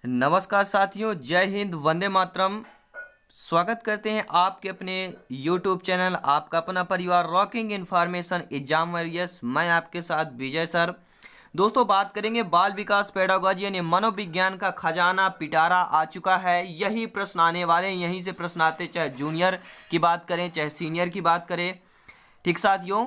नमस्कार साथियों, जय हिंद, वंदे मातरम। स्वागत करते हैं आपके अपने YouTube चैनल आपका अपना परिवार रॉकिंग इन्फॉर्मेशन एग्जाम वॉरियर्स। मैं आपके साथ विजय सर। दोस्तों, बात करेंगे बाल विकास पेडागोजी यानी मनोविज्ञान का खजाना पिटारा आ चुका है। यही प्रश्न आने वाले हैं, यहीं से प्रश्न आते, चाहे जूनियर की बात करें चाहे सीनियर की बात करें। ठीक साथियों,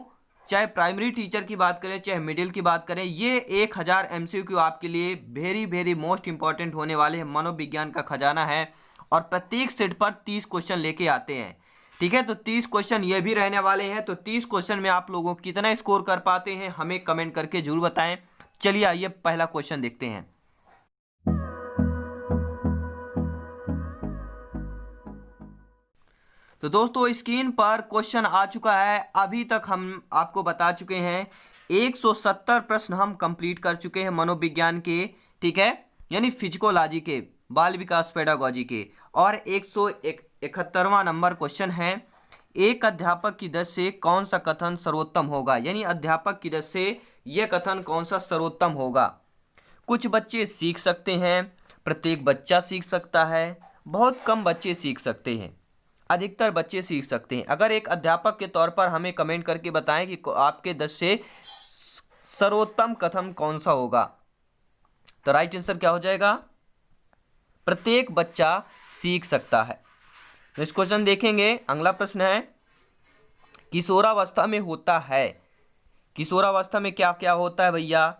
चाहे प्राइमरी टीचर की बात करें चाहे मिडिल की बात करें, ये 1000 MCQ आपके लिए वेरी वेरी मोस्ट इंपॉर्टेंट होने वाले हैं। मनोविज्ञान का खजाना है और प्रत्येक सेट पर 30 क्वेश्चन लेके आते हैं। ठीक है, तो 30 क्वेश्चन ये भी रहने वाले हैं। तो 30 क्वेश्चन में आप लोगों कितना स्कोर कर पाते हैं हमें कमेंट करके जरूर बताएं। चलिए आइए पहला क्वेश्चन देखते हैं। तो दोस्तों, स्क्रीन पर क्वेश्चन आ चुका है। अभी तक हम आपको बता चुके हैं 170 प्रश्न हम कंप्लीट कर चुके हैं मनोविज्ञान के। ठीक है, यानी फिजिकोलॉजी के, बाल विकास पेडागोजी के। और 171वां नंबर क्वेश्चन है, एक अध्यापक की दृष्टि से कौन सा कथन सर्वोत्तम होगा। यानी अध्यापक की दृष्टि से यह कथन कौन सा सर्वोत्तम होगा। कुछ बच्चे सीख सकते हैं, प्रत्येक बच्चा सीख सकता है, बहुत कम बच्चे सीख सकते हैं, अधिकतर बच्चे सीख सकते हैं। अगर एक अध्यापक के तौर पर हमें कमेंट करके बताएं कि आपके 10 से सर्वोत्तम कथन कौन सा होगा, तो राइट आंसर क्या हो जाएगा? प्रत्येक बच्चा सीख सकता है। इस क्वेश्चन देखेंगे। अगला प्रश्न है, किशोरावस्था में होता है। किशोरावस्था में क्या क्या होता है भैया?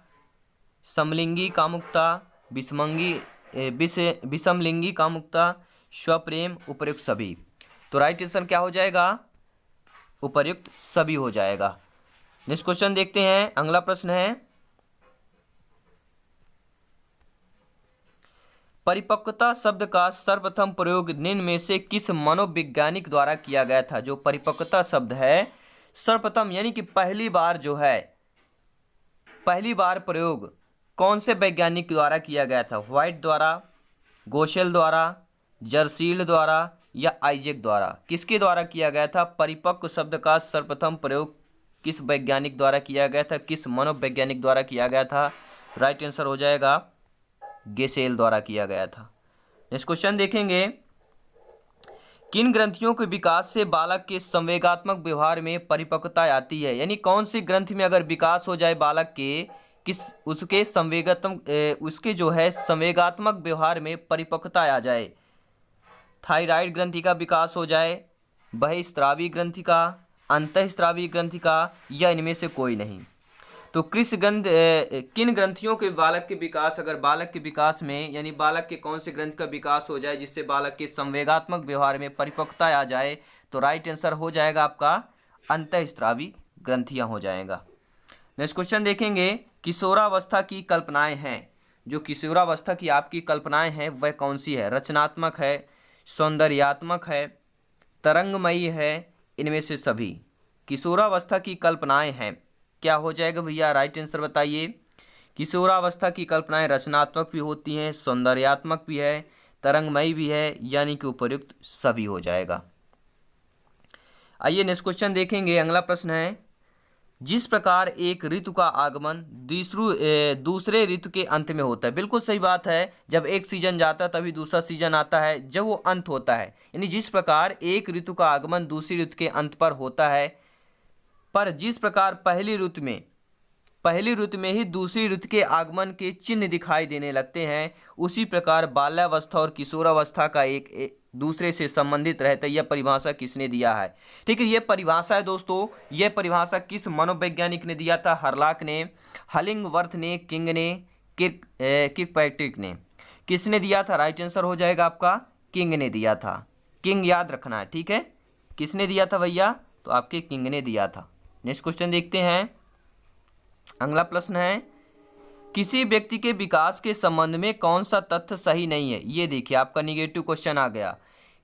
समलिंगी कामुकता, विषमलिंगी कामुकता, स्वप्रेम, उपर्युक्त सभी। तो राइट आंसर क्या हो जाएगा? उपर्युक्त सभी हो जाएगा। नेक्स्ट क्वेश्चन देखते हैं। अगला प्रश्न है, परिपक्वता शब्द का सर्वप्रथम प्रयोग निम्न में से किस मनोवैज्ञानिक द्वारा किया गया था? जो परिपक्वता शब्द है सर्वप्रथम यानी कि पहली बार जो है, पहली बार प्रयोग कौन से वैज्ञानिक द्वारा किया गया था? व्हाइट द्वारा, गोशेल द्वारा, जर्सील द्वारा या आइजैक द्वारा? किसके द्वारा किया गया था? परिपक्व शब्द का सर्वप्रथम प्रयोग किस वैज्ञानिक द्वारा किया गया था? किस मनोवैज्ञानिक द्वारा किया गया था? राइट आंसर हो जाएगा गेसेल द्वारा किया गया था। नेक्स्ट क्वेश्चन देखेंगे, किन ग्रंथियों के विकास से बालक के संवेगात्मक व्यवहार में परिपक्वता आती है? यानी कौन सी ग्रंथि में अगर विकास हो जाए बालक के, किस उसके उसके जो है संवेगात्मक व्यवहार में परिपक्वता आ जाए? थायराइड ग्रंथि का विकास हो जाए, बहिस्रावी ग्रंथि का, अंतःस्रावी ग्रंथि का, या इनमें से कोई नहीं? तो किन ग्रंथियों के बालक के विकास, अगर बालक के विकास में यानी बालक के कौन से ग्रंथ का विकास हो जाए जिससे बालक के संवेगात्मक व्यवहार में परिपक्वता आ जाए, तो राइट आंसर हो जाएगा आपका अंतःस्रावी ग्रंथियां हो जाएगा। नेक्स्ट क्वेश्चन देखेंगे, किशोरावस्था की कल्पनाएं हैं। जो किशोरावस्था की आपकी कल्पनाएं हैं वह कौन सी है? रचनात्मक है, सौंदर्यात्मक है, तरंगमयी है, इनमें से सभी? किशोरावस्था की कल्पनाएं हैं, क्या हो जाएगा भैया? राइट आंसर बताइए। किशोरावस्था की कल्पनाएं रचनात्मक भी होती हैं, सौंदर्यात्मक भी है, तरंगमयी भी है, यानी कि उपर्युक्त सभी हो जाएगा। आइए नेक्स्ट क्वेश्चन देखेंगे। अगला प्रश्न है, जिस प्रकार एक ऋतु का आगमन दूसरे ऋतु के अंत में होता है। बिल्कुल सही बात है, जब एक सीजन जाता है तभी दूसरा सीजन आता है, जब वो अंत होता है। यानी जिस प्रकार एक ऋतु का आगमन दूसरी ऋतु के अंत पर होता है, पर जिस प्रकार पहली ऋतु में ही दूसरी ऋतु के आगमन के चिन्ह दिखाई देने लगते हैं, उसी प्रकार बाल्यावस्था और किशोरावस्था का एक दूसरे से संबंधित रहता है। यह परिभाषा किसने दिया है? ठीक है, यह परिभाषा है दोस्तों, यह परिभाषा किस मनोवैज्ञानिक ने दिया था? हर्लॉक ने, हलिंगवर्थ ने, किंग ने, किर्कपैट्रिक ने? किसने दिया था? राइट आंसर हो जाएगा आपका किंग ने दिया था। किंग याद रखना है, ठीक है। किसने दिया था भैया? तो आपके किंग ने दिया था। नेक्स्ट क्वेश्चन देखते हैं। अगला प्रश्न है, किसी व्यक्ति के विकास के संबंध में कौन सा तथ्य सही नहीं है? ये देखिए आपका निगेटिव क्वेश्चन आ गया।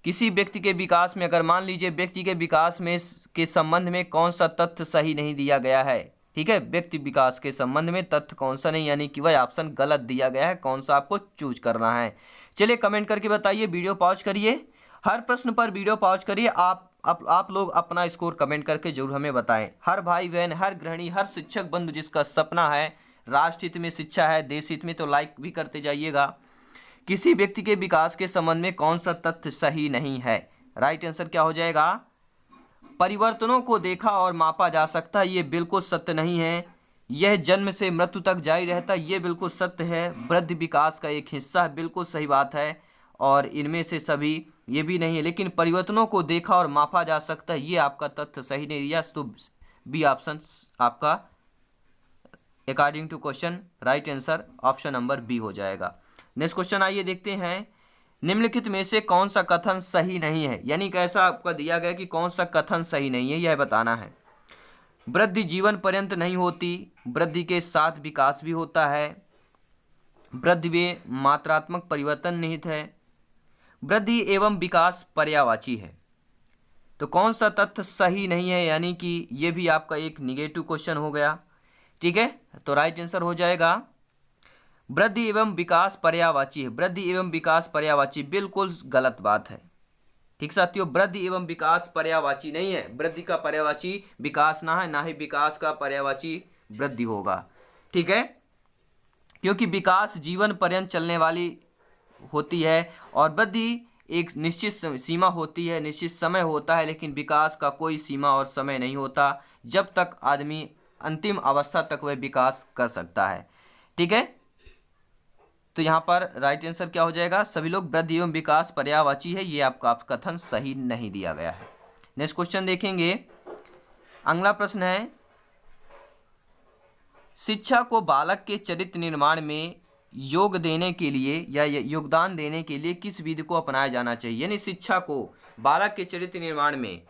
किसी व्यक्ति के विकास में, अगर मान लीजिए व्यक्ति के विकास में के संबंध में कौन सा तथ्य सही नहीं दिया गया है, ठीक है, व्यक्ति विकास के संबंध में तथ्य कौन सा नहीं, यानी कि वह ऑप्शन गलत दिया गया है, कौन सा आपको चूज करना है? चलिए कमेंट करके बताइए, वीडियो पॉज करिए, हर प्रश्न पर वीडियो पॉज करिए। आप लोग अपना स्कोर कमेंट करके जरूर हमें बताएं। हर भाई बहन, हर गृहिणी, हर शिक्षक बंधु जिसका सपना है राष्ट्र हित में शिक्षा है, देश हित में, तो लाइक भी करते जाइएगा। किसी व्यक्ति के विकास के संबंध में कौन सा तथ्य सही नहीं है? राइट आंसर क्या हो जाएगा? परिवर्तनों को देखा और मापा जा सकता है, ये बिल्कुल सत्य नहीं है। यह जन्म से मृत्यु तक जारी रहता है, ये बिल्कुल सत्य है। वृद्धि विकास का एक हिस्सा है, बिल्कुल सही बात है। और इनमें से सभी ये भी नहीं है। लेकिन परिवर्तनों को देखा और मापा जा सकता है, ये आपका तथ्य सही नहीं दिया, तो बी ऑप्शन आपका according to question right answer option number B हो जाएगा। नेक्स्ट क्वेश्चन आइए देखते हैं। निम्नलिखित में से कौन सा कथन सही नहीं है? यानी कैसा आपका दिया गया कि कौन सा कथन सही नहीं है, यह बताना है। वृद्धि जीवन पर्यंत नहीं होती, वृद्धि के साथ विकास भी होता है, वृद्धि में मात्रात्मक परिवर्तन निहित है, वृद्धि एवं विकास पर्यायवाची है। तो कौन सा तथ्य सही नहीं है, यानी कि ये भी आपका एक निगेटिव क्वेश्चन हो गया। ठीक है, तो राइट आंसर हो जाएगा वृद्धि एवं विकास पर्यायवाची है। वृद्धि एवं विकास पर्यायवाची बिल्कुल गलत बात है। ठीक साथियों, वृद्धि एवं विकास पर्यायवाची नहीं है। वृद्धि का पर्यायवाची विकास ना है, ना ही विकास का पर्यायवाची वृद्धि होगा। ठीक है, क्योंकि विकास जीवन पर्यंत चलने वाली होती है और वृद्धि एक निश्चित सीमा होती है, निश्चित समय होता है। लेकिन विकास का कोई सीमा और समय नहीं होता, जब तक आदमी अंतिम अवस्था तक वह विकास कर सकता है। ठीक है, तो यहाँ पर राइट आंसर क्या हो जाएगा? सभी लोग वृद्धि एवं विकास पर्यायवाची है, ये आपका कथन सही नहीं दिया गया है। नेक्स्ट क्वेश्चन देखेंगे। अगला प्रश्न है, शिक्षा को बालक के चरित्र निर्माण में योगदान देने के लिए किस विधि को अपनाया जाना चाहिए? यानी शिक्षा को बालक के चरित्र निर्माण में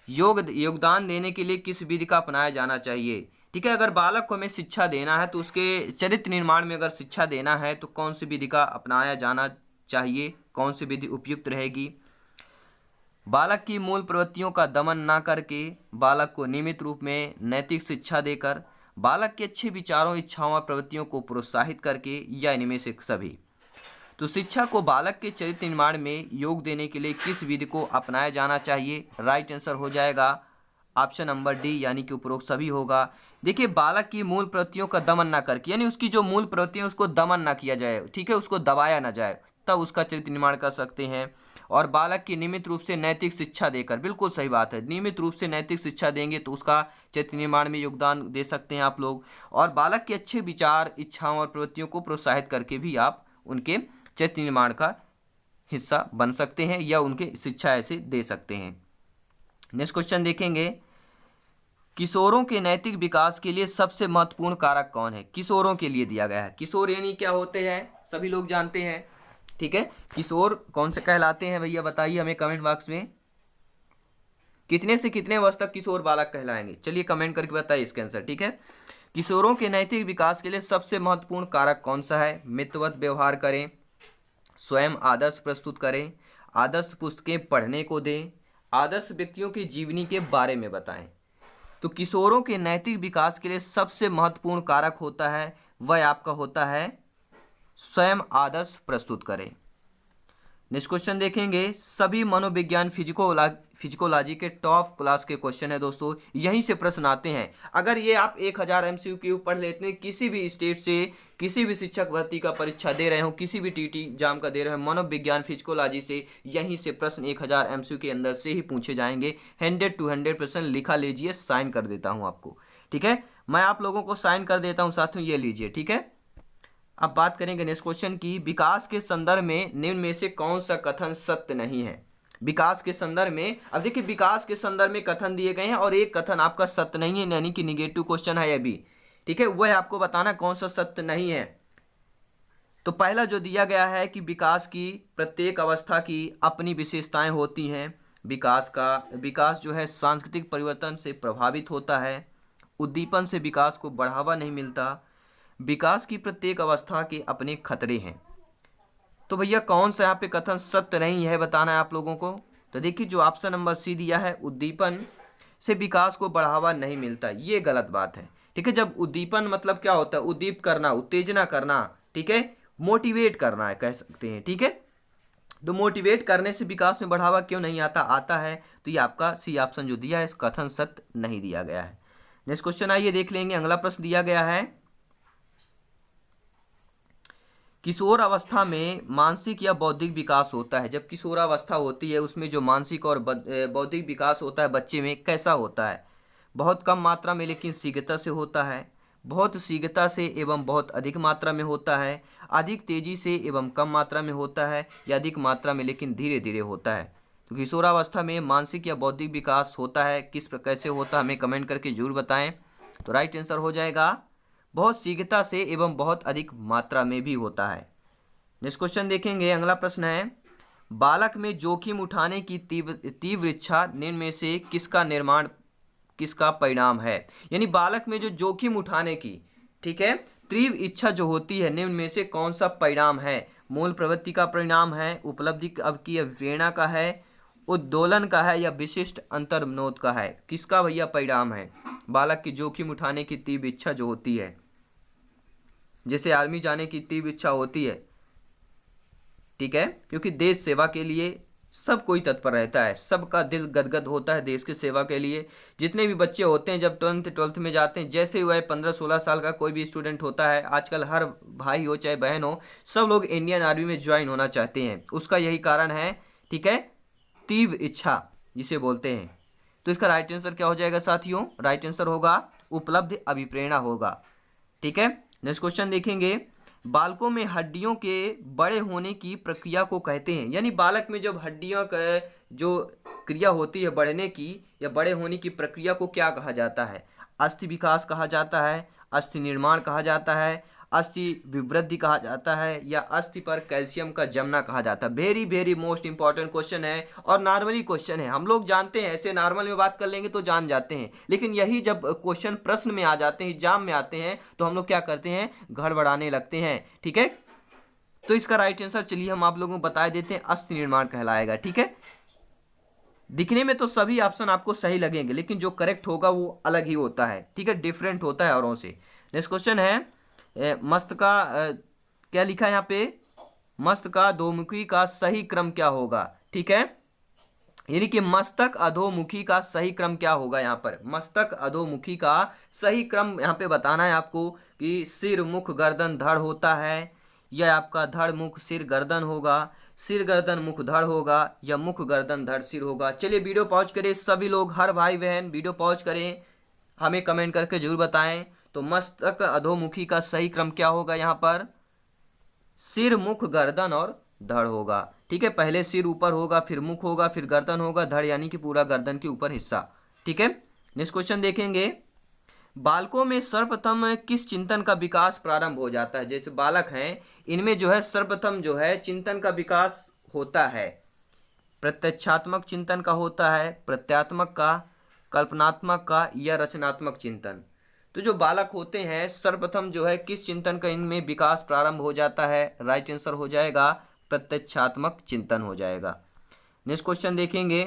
योगदान देने के लिए किस विधि का अपनाया जाना चाहिए? ठीक है, अगर बालक को हमें शिक्षा देना है तो उसके चरित्र निर्माण में अगर शिक्षा देना है तो कौन सी विधि का अपनाया जाना चाहिए, कौन सी विधि उपयुक्त रहेगी? बालक की मूल प्रवृत्तियों का दमन ना करके, बालक को नियमित रूप में नैतिक शिक्षा देकर, बालक के अच्छे विचारों, इच्छाओं और प्रवृत्तियों को प्रोत्साहित करके, या इनमें से सभी? तो शिक्षा को बालक के चरित्र निर्माण में योग देने के लिए किस विधि को अपनाया जाना चाहिए? राइट आंसर हो जाएगा ऑप्शन नंबर डी, यानी कि उपरोक्त सभी होगा। देखिए, बालक की मूल प्रवृत्तियों का दमन ना करके, यानी उसकी जो मूल प्रवृत्ति है उसको दमन ना किया जाए। ठीक है, उसको दबाया ना जाए, तब उसका चरित्र निर्माण कर सकते हैं। और बालक की नियमित रूप से नैतिक शिक्षा देकर, बिल्कुल सही बात है, नियमित रूप से नैतिक शिक्षा देंगे तो उसका चरित्र निर्माण में योगदान दे सकते हैं आप लोग। और बालक के अच्छे विचार, इच्छाओं और प्रवृत्तियों को प्रोत्साहित करके भी आप उनके चरित्र निर्माण का हिस्सा बन सकते हैं या उनके शिक्षा ऐसे दे सकते हैं। नेक्स्ट क्वेश्चन देखेंगे। किशोरों के नैतिक विकास के लिए सबसे महत्वपूर्ण कारक कौन है? किशोरों के लिए दिया गया है। किशोर यानी क्या होते हैं, सभी लोग जानते हैं। ठीक है, किशोर कौन से कहलाते हैं भैया, बताइए हमें कमेंट बॉक्स में। कितने से कितने वर्ष तक किशोर बालक कहलाएंगे? चलिए कमेंट करके बताइए इसका आंसर। ठीक है, किशोरों के नैतिक विकास के लिए सबसे महत्वपूर्ण कारक कौन सा है? मित्रवत व्यवहार करें, स्वयं आदर्श प्रस्तुत करें, आदर्श पुस्तकें पढ़ने को दें, आदर्श व्यक्तियों की जीवनी के बारे में बताएं। तो किशोरों के नैतिक विकास के लिए सबसे महत्वपूर्ण कारक होता है, वह आपका होता है स्वयं आदर्श प्रस्तुत करें। नेक्स्ट क्वेश्चन देखेंगे। सभी मनोविज्ञान फिजिकोलॉजी के टॉप क्लास के क्वेश्चन है दोस्तों, यहीं से प्रश्न आते हैं। अगर ये आप 1000 MCQ पढ़ लेते हैं, किसी भी स्टेट से किसी भी शिक्षक भर्ती का परीक्षा दे रहे हो, किसी भी टीटी एग्जाम का दे रहे हो, मनोविज्ञान फिजिकोलॉजी से यहीं से प्रश्न 1000 MCQ के अंदर से ही पूछे जाएंगे। 100 to 100% लिखा लीजिए, साइन कर देता हूँ आपको। ठीक है, मैं आप लोगों को साइन कर देता हूँ साथियों, ये लीजिए। ठीक है, अब बात करेंगे नेक्स्ट क्वेश्चन की। विकास के संदर्भ में निम्न में से कौन सा कथन सत्य नहीं है? विकास के संदर्भ में, अब देखिए विकास के संदर्भ में कथन दिए गए हैं और एक कथन आपका सत्य नहीं है, यानी कि निगेटिव क्वेश्चन है अभी। ठीक है, वह आपको बताना कौन सा सत्य नहीं है। तो पहला जो दिया गया है कि विकास की प्रत्येक अवस्था की अपनी विशेषताएं होती हैं। विकास जो है सांस्कृतिक परिवर्तन से प्रभावित होता है। उद्दीपन से विकास को बढ़ावा नहीं मिलता। विकास की प्रत्येक अवस्था के अपने खतरे हैं। तो भैया कौन सा यहाँ पे कथन सत्य नहीं है बताना है आप लोगों को। तो देखिए जो ऑप्शन नंबर सी दिया है, उद्दीपन से विकास को बढ़ावा नहीं मिलता, ये गलत बात है। ठीक है, जब उद्दीपन मतलब क्या होता है? उद्दीप करना, उत्तेजना करना। ठीक है, मोटिवेट करना है कह सकते हैं। ठीक है, तो मोटिवेट करने से विकास में बढ़ावा क्यों नहीं आता? आता है। तो ये आपका सी ऑप्शन जो दिया है, इस कथन सत्य नहीं दिया गया है। नेक्स्ट क्वेश्चन आइए देख लेंगे। अगला प्रश्न दिया गया है किशोर अवस्था में मानसिक या बौद्धिक विकास होता है। जब किशोरावस्था होती है उसमें जो मानसिक और बौद्धिक विकास होता है बच्चे में कैसा होता है? बहुत कम मात्रा में लेकिन शीघ्रता से होता है, बहुत शीघ्रता से एवं बहुत अधिक मात्रा में होता है, अधिक तेजी से एवं कम मात्रा में होता है, या अधिक मात्रा में लेकिन धीरे धीरे होता है। तो किशोरावस्था में मानसिक या बौद्धिक विकास होता है, किस कैसे होता है हमें कमेंट करके जरूर बताएं। तो राइट आंसर हो जाएगा बहुत शीघ्रता से एवं बहुत अधिक मात्रा में भी होता है। नेक्स्ट क्वेश्चन देखेंगे। अगला प्रश्न है, बालक में जोखिम उठाने की तीव्र इच्छा निम्न में से किसका परिणाम है? यानी बालक में जो जोखिम उठाने की, ठीक है, तीव्र इच्छा जो होती है निम्न में से कौन सा परिणाम है? मूल प्रवृत्ति का परिणाम है, उपलब्धि अब की प्रेरणा का है, उद्दोलन का है, या विशिष्ट अंतर्मनोद का है? किसका भैया परिणाम है? बालक की जोखिम उठाने की तीव्र इच्छा जो होती है, जैसे आर्मी जाने की तीव्र इच्छा होती है, ठीक है, क्योंकि देश सेवा के लिए सब कोई तत्पर रहता है, सबका दिल गदगद होता है देश की सेवा के लिए। जितने भी बच्चे होते हैं जब ट्वेल्थ में जाते हैं, जैसे वह 15-16 साल का कोई भी स्टूडेंट होता है, आजकल हर भाई हो चाहे बहन हो, सब लोग इंडियन आर्मी में ज्वाइन होना चाहते हैं। उसका यही कारण है, ठीक है, तीव्र इच्छा जिसे बोलते हैं। तो इसका राइट आंसर क्या हो जाएगा साथियों? राइट आंसर होगा उपलब्ध अभिप्रेरणा होगा। ठीक है, नेक्स्ट क्वेश्चन देखेंगे। बालकों में हड्डियों के बड़े होने की प्रक्रिया को कहते हैं। यानी बालक में जब हड्डियों का जो क्रिया होती है बढ़ने की या बड़े होने की प्रक्रिया को क्या कहा जाता है? अस्थि विकास कहा जाता है, अस्थि निर्माण कहा जाता है, अस्थि विवृद्धि कहा जाता है, या अस्थि पर कैल्शियम का जमना कहा जाता है? Very very most important question है और नॉर्मली क्वेश्चन है। हम लोग जानते हैं, ऐसे नॉर्मल में बात कर लेंगे तो जान जाते हैं, लेकिन यही जब क्वेश्चन प्रश्न में आ जाते हैं, एग्जाम में आते हैं, तो हम लोग क्या करते हैं? गड़बड़ाने लगते हैं। ठीक है, तो इसका राइट आंसर चलिए हम आप लोगों को बता देते हैं, अस्थि निर्माण कहलाएगा। ठीक है, दिखने में तो सभी ऑप्शन आपको सही लगेंगे, लेकिन जो करेक्ट होगा वो अलग ही होता है। ठीक है, डिफरेंट होता है औरों से। नेक्स्ट क्वेश्चन है, मस्त का क्या लिखा है यहाँ पे? मस्त का अधोमुखी का सही क्रम क्या होगा? ठीक है, यानी कि मस्तक अधोमुखी का सही क्रम क्या होगा? यहाँ पर मस्तक अधोमुखी का सही क्रम यहाँ पे बताना है आपको कि सिर मुख गर्दन धड़ होता है, या आपका धड़ मुख सिर गर्दन होगा, सिर गर्दन मुख धड़ होगा, या मुख गर्दन धड़ सिर होगा। चलिए वीडियो पॉज करें सभी लोग, हर भाई बहन वीडियो पॉज करें, हमें कमेंट करके जरूर बताएं। तो मस्तक अधोमुखी का सही क्रम क्या होगा? यहाँ पर सिर मुख गर्दन और धड़ होगा। ठीक है, पहले सिर ऊपर होगा, फिर मुख होगा, फिर गर्दन होगा, धड़ यानी कि पूरा गर्दन के ऊपर हिस्सा। ठीक है, नेक्स्ट क्वेश्चन देखेंगे। बालकों में सर्वप्रथम किस चिंतन का विकास प्रारंभ हो जाता है? जैसे बालक हैं, इनमें जो है सर्वप्रथम जो है चिंतन का विकास होता है। प्रत्यक्षात्मक चिंतन का होता है, प्रत्यात्मक का, कल्पनात्मक का, या रचनात्मक चिंतन? तो जो बालक होते हैं सर्वप्रथम जो है किस चिंतन का इनमें विकास प्रारंभ हो जाता है? राइट आंसर हो जाएगा प्रत्यक्षात्मक चिंतन हो जाएगा। नेक्स्ट क्वेश्चन देखेंगे।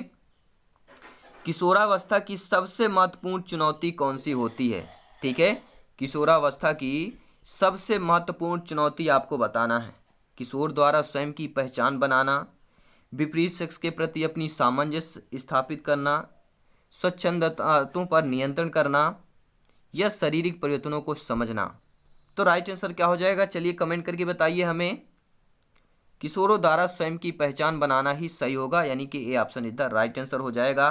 किशोरावस्था की सबसे महत्वपूर्ण चुनौती कौन सी होती है? ठीक है, किशोरावस्था की सबसे महत्वपूर्ण चुनौती आपको बताना है। किशोर द्वारा स्वयं की पहचान बनाना, विपरीत सेक्स के प्रति अपनी सामंजस्य स्थापित करना, स्वच्छंदताओं पर नियंत्रण करना, या शारीरिक परिवर्तनों को समझना। तो राइट आंसर क्या हो जाएगा? चलिए कमेंट करके बताइए हमें। किशोरों द्वारा स्वयं की पहचान बनाना ही सही होगा, यानी कि A option is the right answer हो जाएगा।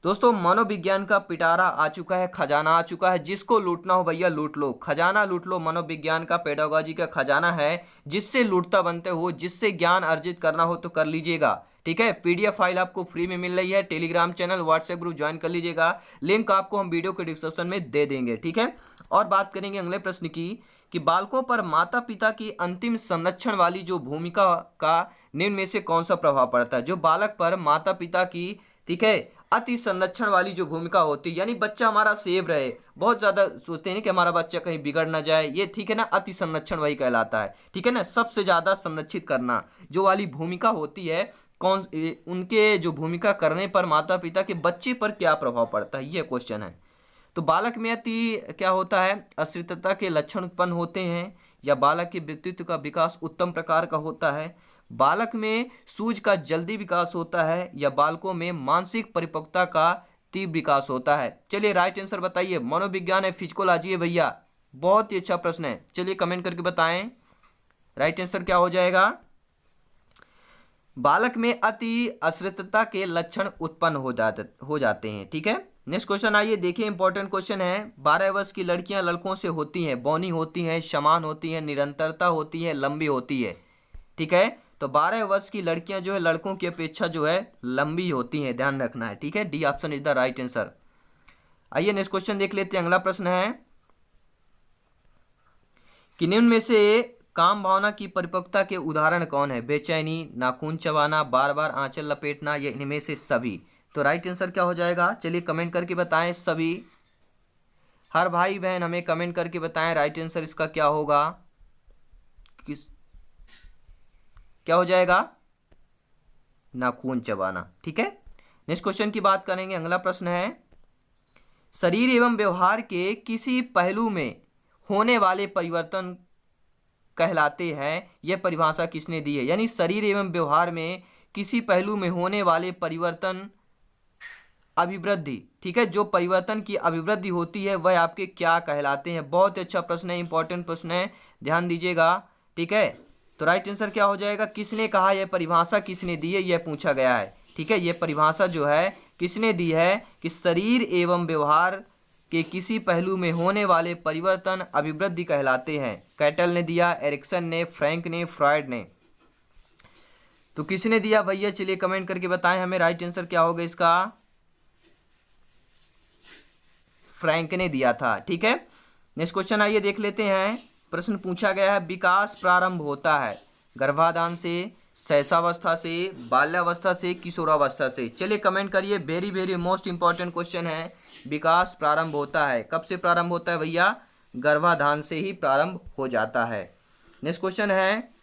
दोस्तों, मनोविज्ञान का पिटारा आ चुका है, खजाना आ चुका है। जिसको लूटना हो भैया लूट लो, खजाना लूट लो। मनोविज्ञान का पेडागोजी का खजाना है, जिससे लूटता बनते हो, जिससे ज्ञान अर्जित करना हो तो कर लीजिएगा। ठीक है, पीडीएफ फाइल आपको फ्री में मिल रही है। Telegram channel, WhatsApp group join कर लीजिएगा, लिंक आपको हम वीडियो के डिस्क्रिप्शन में दे देंगे। ठीक है, और बात करेंगे अगले प्रश्न की कि बालकों पर माता पिता की अंतिम संरक्षण वाली जो भूमिका का निम्न में से कौन सा प्रभाव पड़ता है? जो बालक पर माता पिता की, ठीक है, अति संरक्षण वाली जो भूमिका होती है, यानी बच्चा हमारा सेव रहे, बहुत ज्यादा सोचते हैं कि हमारा बच्चा कहीं बिगड़ ना जाए, ये ठीक है ना, अति संरक्षण वही कहलाता है। ठीक है ना, सबसे ज्यादा संरक्षित करना जो वाली भूमिका होती है, कौन उनके जो भूमिका करने पर माता पिता के बच्चे पर क्या प्रभाव पड़ता है, ये क्वेश्चन है। तो बालक में अति क्या होता है? आश्रितता के लक्षण उत्पन्न होते हैं, या बालक के व्यक्तित्व का विकास उत्तम प्रकार का होता है, बालक में सूझ का जल्दी विकास होता है, या बालकों में मानसिक परिपक्वता का तीव्र विकास होता है? चलिए राइट आंसर बताइए। मनोविज्ञान है, फिजिकोलॉजी है भैया, बहुत ही अच्छा प्रश्न है। चलिए कमेंट करके बताएं। राइट आंसर क्या हो जाएगा? बालक में अति अश्रितता के लक्षण उत्पन्न हो जाते हैं। ठीक है, नेक्स्ट क्वेश्चन आइए देखिए, इंपॉर्टेंट क्वेश्चन है। 12 वर्ष की लड़कियां लड़कों से होती हैं, बौनी होती हैं, समान होती हैं, निरंतरता होती है, लंबी होती है। ठीक है, तो 12 वर्ष की लड़कियां जो है लड़कों की अपेक्षा जो है लंबी होती हैं, ध्यान रखना है। ठीक है, D option is the right answer. आइए नेक्स्ट क्वेश्चन देख लेते हैं। अगला प्रश्न है कि निम्न में से काम भावना की परिपक्वता के उदाहरण कौन है? बेचैनी, नाखून चबाना, बार बार आंचल लपेटना, या इनमें से सभी? तो राइट आंसर क्या हो जाएगा? चलिए कमेंट करके बताएं सभी। हर भाई बहन हमें कमेंट करके बताएं राइट आंसर इसका क्या होगा, क्या हो जाएगा? नाखून चबाना। ठीक है, नेक्स्ट क्वेश्चन की बात करेंगे। अगला प्रश्न है शरीर एवं व्यवहार के किसी पहलू में होने वाले परिवर्तन कहलाते हैं, यह परिभाषा किसने दी है? यानी शरीर एवं व्यवहार में किसी पहलू में होने वाले परिवर्तन अभिवृद्धि, ठीक है, जो परिवर्तन की अभिवृद्धि होती है वह आपके क्या कहलाते हैं? बहुत अच्छा प्रश्न है, इंपॉर्टेंट प्रश्न है, ध्यान दीजिएगा। ठीक है, तो राइट आंसर क्या हो जाएगा? किसने कहा, यह परिभाषा किसने दी है, यह पूछा गया है। ठीक है, यह परिभाषा जो है किसने दी है कि शरीर एवं व्यवहार के किसी पहलू में होने वाले परिवर्तन अभिवृद्धि कहलाते हैं। कैटल ने दिया, एरिक्सन ने, फ्रैंक ने, फ्रॉयड ने। तो किसने दिया भैया? चलिए कमेंट करके बताएं हमें राइट आंसर क्या होगा इसका। फ्रैंक ने दिया था। ठीक है, नेक्स्ट क्वेश्चन आइए देख लेते हैं। प्रश्न पूछा गया है विकास प्रारंभ होता है गर्भाधान से, शैशवावस्था से, बाल्यावस्था से, किशोरावस्था से? चलिए कमेंट करिए, very very most important question है। विकास प्रारंभ होता है, कब से प्रारंभ होता है भैया? गर्भाधान से ही प्रारंभ हो जाता है। नेक्स्ट क्वेश्चन है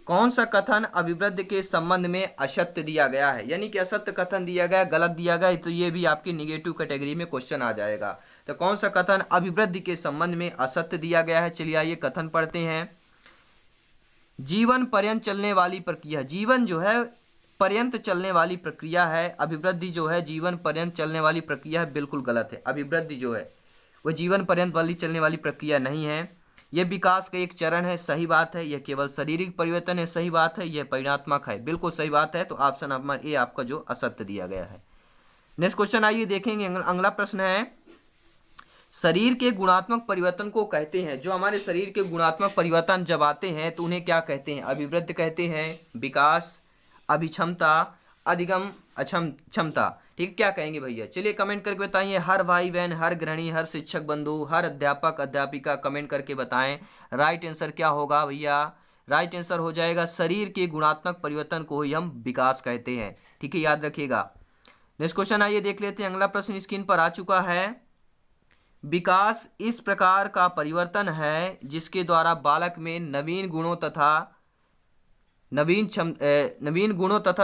कौन सा कथन अभिवृद्धि के संबंध में असत्य दिया गया है? यानी कि असत्य कथन दिया गया, गलत दिया गया, तो ये भी आपकी निगेटिव कैटेगरी में क्वेश्चन आ जाएगा। तो कौन सा कथन अभिवृद्धि के संबंध में असत्य दिया गया है? चलिए आइए कथन पढ़ते हैं। जीवन पर्यंत चलने वाली प्रक्रिया, जीवन जो है पर्यंत चलने वाली प्रक्रिया है, अभिवृद्धि जो है जीवन पर्यंत चलने वाली प्रक्रिया है, बिल्कुल गलत है। अभिवृद्धि जो है वह जीवन पर्यंत वाली चलने वाली प्रक्रिया नहीं है। यह विकास का एक चरण है, सही बात है। यह केवल शारीरिक परिवर्तन है, सही बात है। यह परिणात्मक है, बिल्कुल सही बात है। तो ऑप्शन नंबर ए आपका जो असत्य दिया गया है। नेक्स्ट क्वेश्चन आइए देखेंगे। अगला प्रश्न है शरीर के गुणात्मक परिवर्तन को कहते हैं, जो हमारे शरीर के गुणात्मक परिवर्तन जब आते हैं तो उन्हें क्या कहते हैं? अभिवृद्धि कहते हैं, विकास, अभिक्षमता, अधिगम क्षमता। ठीक, क्या कहेंगे भैया? चलिए कमेंट करके बताइए। हर भाई बहन, हर गृहिणी, हर शिक्षक बंधु, हर अध्यापक अध्यापिका कमेंट करके बताएं राइट आंसर क्या होगा भैया। राइट आंसर हो जाएगा शरीर के गुणात्मक परिवर्तन को ही हम विकास कहते हैं। ठीक है, याद रखिएगा। नेक्स्ट क्वेश्चन आइए देख लेते हैं। अगला प्रश्न स्क्रीन पर आ चुका है। विकास इस प्रकार का परिवर्तन है जिसके द्वारा बालक में नवीन गुणों तथा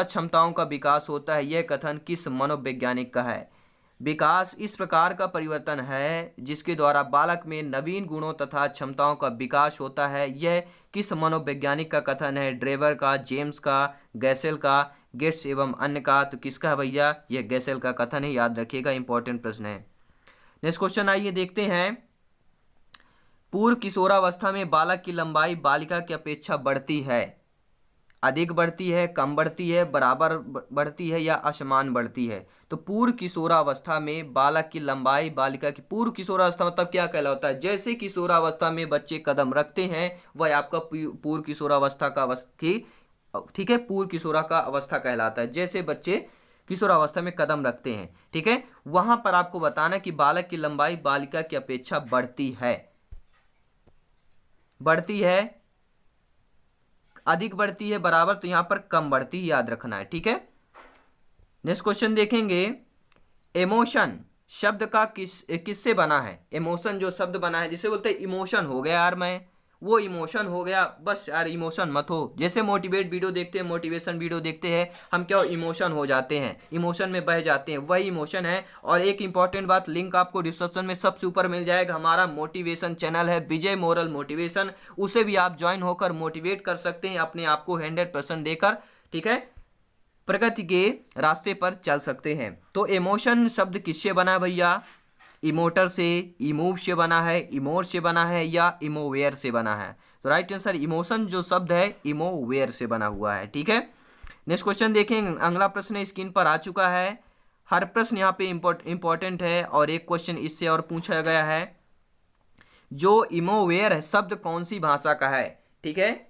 क्षमताओं का विकास होता है, यह कथन किस मनोवैज्ञानिक का है? विकास इस प्रकार का परिवर्तन है जिसके द्वारा बालक में नवीन गुणों तथा क्षमताओं का विकास होता है, यह किस मनोवैज्ञानिक का कथन है? ड्रेवर का, जेम्स का, गैसेल का, गेट्स एवं अन्य का? तो किसका है भैया? यह गैसेल का कथन है, याद रखिएगा, इंपॉर्टेंट प्रश्न है। नेक्स्ट क्वेश्चन आइए देखते हैं। पूर्व किशोरावस्था में बालक की लंबाई बालिका की अपेक्षा बढ़ती है, अधिक बढ़ती है, कम बढ़ती है, बराबर बढ़ती है, या असमान बढ़ती है? तो पूर्व किशोरावस्था में बालक की लंबाई बालिका की, पूर्व किशोरावस्था मतलब क्या कहलाता है? जैसे किशोरावस्था में बच्चे कदम रखते हैं वह आपका पूर्व किशोरावस्था का ठीक है, पूर्व किशोरा का अवस्था कहलाता है। जैसे बच्चे किशोरावस्था में कदम रखते हैं, ठीक है, वहां पर आपको बताना कि बालक की लंबाई बालिका की अपेक्षा बढ़ती है, अधिक बढ़ती है, बराबर, तो यहां पर कम बढ़ती है, याद रखना है। ठीक है, नेक्स्ट क्वेश्चन देखेंगे। इमोशन शब्द का किससे बना है? इमोशन जो शब्द बना है, जिसे बोलते हैं इमोशन हो गया यार, मैं वो इमोशन हो गया, बस यार इमोशन मत हो। जैसे मोटिवेट वीडियो देखते हैं, मोटिवेशन वीडियो देखते हैं, हम क्या इमोशन हो जाते हैं, इमोशन में बह जाते हैं, वही इमोशन है। और एक इंपॉर्टेंट बात, लिंक आपको डिस्क्रिप्शन में सबसे ऊपर मिल जाएगा, हमारा मोटिवेशन चैनल है विजय मोरल मोटिवेशन, उसे भी आप ज्वाइन होकर मोटिवेट कर सकते हैं, अपने आप को 100% देकर, ठीक है, प्रगति के रास्ते पर चल सकते हैं। तो इमोशन शब्द किससे बना है भैया? इमोटर से, इमूव से बना है, इमोर से बना है, या इमोवेयर से बना है? तो राइट आंसर इमोशन जो शब्द है इमोवेयर से बना हुआ है। ठीक है, नेक्स्ट क्वेश्चन देखें। अगला प्रश्न स्क्रीन पर आ चुका है। हर प्रश्न यहाँ पे इंपॉर्टेंट है और एक क्वेश्चन इससे और पूछा गया है। जो इमोवेयर है शब्द कौन सी भाषा का है? ठीक है,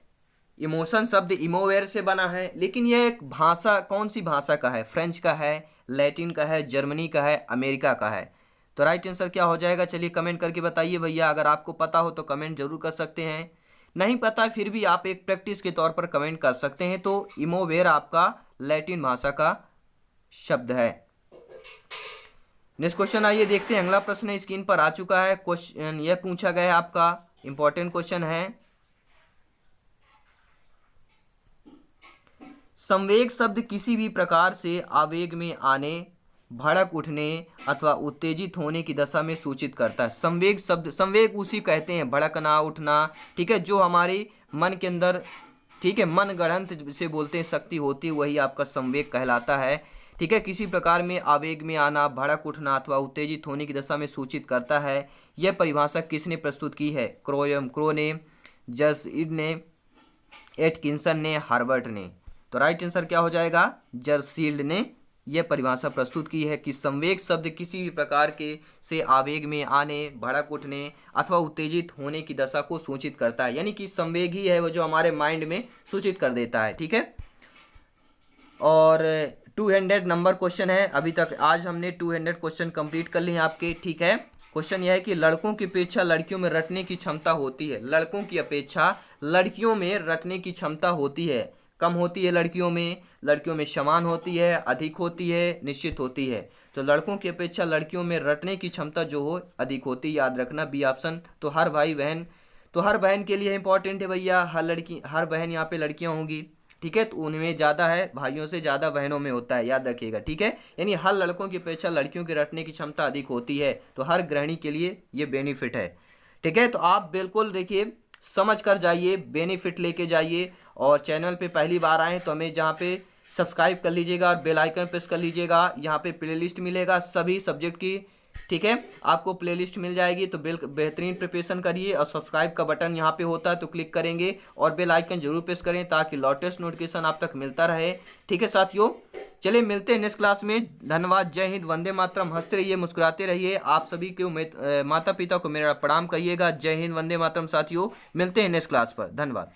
इमोशन शब्द इमोवेयर से बना है, लेकिन यह एक भाषा कौन सी भाषा का है? फ्रेंच का है, लैटिन का है, जर्मनी का है, अमेरिका का है? तो राइट आंसर क्या हो जाएगा? चलिए कमेंट करके बताइए भैया। अगर आपको पता हो तो कमेंट जरूर कर सकते हैं, नहीं पता फिर भी आप एक प्रैक्टिस के तौर पर कमेंट कर सकते हैं। तो इमोवेयर आपका लैटिन भाषा का शब्द है। नेक्स्ट क्वेश्चन आइए देखते हैं। अगला प्रश्न स्क्रीन पर आ चुका है। क्वेश्चन यह पूछा गया है, आपका इंपॉर्टेंट क्वेश्चन है। संवेग शब्द किसी भी प्रकार से आवेग में आने, भड़क उठने अथवा उत्तेजित होने की दशा में सूचित करता है। संवेग शब्द, संवेग उसी कहते हैं भड़कना, उठना। ठीक है, जो हमारे मन के अंदर, ठीक है, मन गढ़ंत से बोलते हैं शक्ति होती है, वही आपका संवेग कहलाता है। ठीक है, किसी प्रकार में आवेग में आना, भड़क उठना अथवा उत्तेजित होने की दशा में सूचित करता है। यह परिभाषा किसने प्रस्तुत की है? क्रो ने, जर्सीड ने, एटकिंसन ने, हार्बर्ट ने? तो राइट आंसर क्या हो जाएगा? जर्सीड ने यह परिभाषा प्रस्तुत की है कि संवेग शब्द किसी भी प्रकार के से आवेग में आने, भड़क उठने अथवा उत्तेजित होने की दशा को सूचित करता है। यानी कि संवेग ही है वो जो हमारे माइंड में सूचित कर देता है। ठीक है, और 200 नंबर क्वेश्चन है। अभी तक आज हमने 200 क्वेश्चन कंप्लीट कर लिए हैं आपके। ठीक है, क्वेश्चन यह है कि लड़कों की अपेक्षा लड़कियों में रटने की क्षमता होती है। लड़कों की अपेक्षा लड़कियों में रटने की क्षमता होती है, कम होती है लड़कियों में समान होती है, अधिक होती है, निश्चित होती है। तो लड़कों की अपेक्षा लड़कियों में रटने की क्षमता जो हो अधिक होती है, याद रखना बी ऑप्शन। तो हर भाई बहन, तो हर बहन के लिए इंपॉर्टेंट है भैया। हर बहन यहाँ पे लड़कियाँ होंगी। ठीक है, तो उनमें ज़्यादा है, भाइयों से ज़्यादा बहनों में होता है, याद रखिएगा। ठीक है, यानी हर लड़कों की अपेक्षा लड़कियों की रटने की क्षमता अधिक होती है। तो हर गृहिणी के लिए ये बेनिफिट है। ठीक है, तो आप बिल्कुल देखिए समझ कर जाइए, बेनिफिट लेके जाइए। और चैनल पे पहली बार आए तो हमें जहाँ पे सब्सक्राइब कर लीजिएगा और बेल आइकन प्रेस कर लीजिएगा। यहाँ पे प्लेलिस्ट मिलेगा सभी सब्जेक्ट की। ठीक है, आपको प्लेलिस्ट मिल जाएगी। तो बेहतरीन प्रिपरेशन करिए और सब्सक्राइब का बटन यहाँ पे होता है तो क्लिक करेंगे और बेल आइकन जरूर प्रेस करें ताकि लेटेस्ट नोटिफिकेशन आप तक मिलता रहे। ठीक है साथियों, चलिए मिलते हैं नेक्स्ट क्लास में। धन्यवाद, जय हिंद, वंदे मातरम। हंसते रहिए, मुस्कुराते रहिए। आप सभी के माता पिता को मेरा प्रणाम कहिएगा। जय हिंद, वंदे मातरम। साथियों मिलते हैं नेक्स्ट क्लास पर। धन्यवाद।